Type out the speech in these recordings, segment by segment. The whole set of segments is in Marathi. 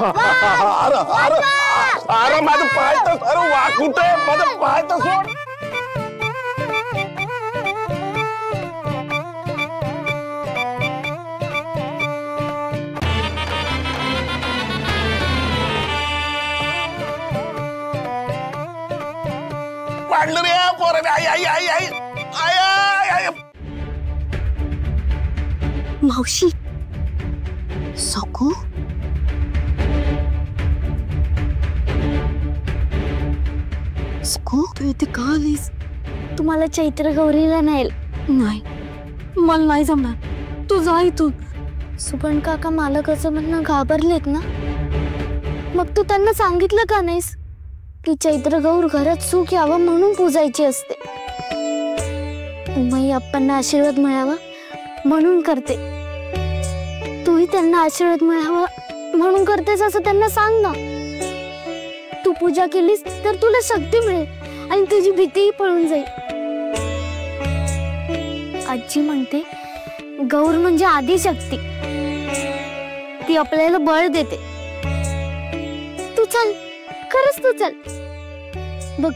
अरे अरे अरे माझं पाय तर अरे वा कुठे माझं पाय तर सोड. वाढलं रे पोरं. आई आई आई आई आय आय. मावशी सकू सकू तू इथे का आलीस? तुम्हाला चैत्र गौरीला नाही मला नाही जमणार. तू जा इथून. सुपर्ण काका मालकाचं म्हणणं घाबरलेत ना, मग तू त्यांना सांगितलं का नाहीस की चैत्र गौर घरात सुख यावं म्हणून पूजायची असते. उमाई अप्पांना आशीर्वाद मिळावा म्हणून करते. तूही त्यांना आशीर्वाद मिळावा म्हणून करतेस असं त्यांना सांग ना. तू पूजा केलीस तर तुला शक्ती मिळेल आणि तुझी भीतीही पळून जाईल. आजी म्हणते गौर म्हणजे आदिशक्ती, ती आपल्याला बळ देते. तू चल, खरंच तू चल. बघ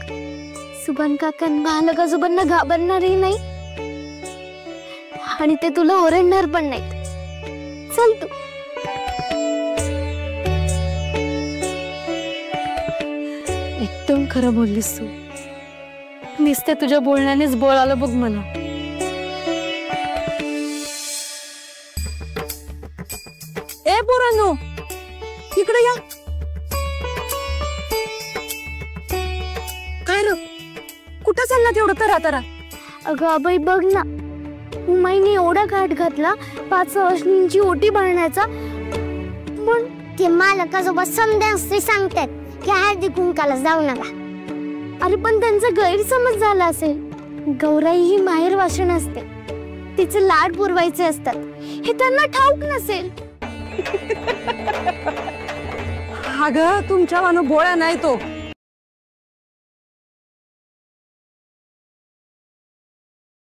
सुपर्ण काका महालकासोबांना घाबरणारही नाही आणि ते तुला ओरडणार पण नाहीत. चल तू. एकदम खरं बोललीस तू. नुसते तुझ्या बोलण्यानेच बळ आलं बघ मला. ए पोरांनो इकडे या. काय र कुठं चालला तेवढं तरा तरा? अगं अभय बघ ना, उमाईने एवढा घाट घातला 5 वर्षांची ओटी भरण्याचा, पण ते मालकासोबत समजा सांगतात की हळदी कुंकाला जाऊ नका. अरे पण त्यांचा गैरसमज झाला असेल. गौराई ही माहेर वासण असते, तिचे लाड पुरवायचे असतात, हे त्यांना ठाऊक नसेल. अगं तुमच्या मानो भोळा नाही तो.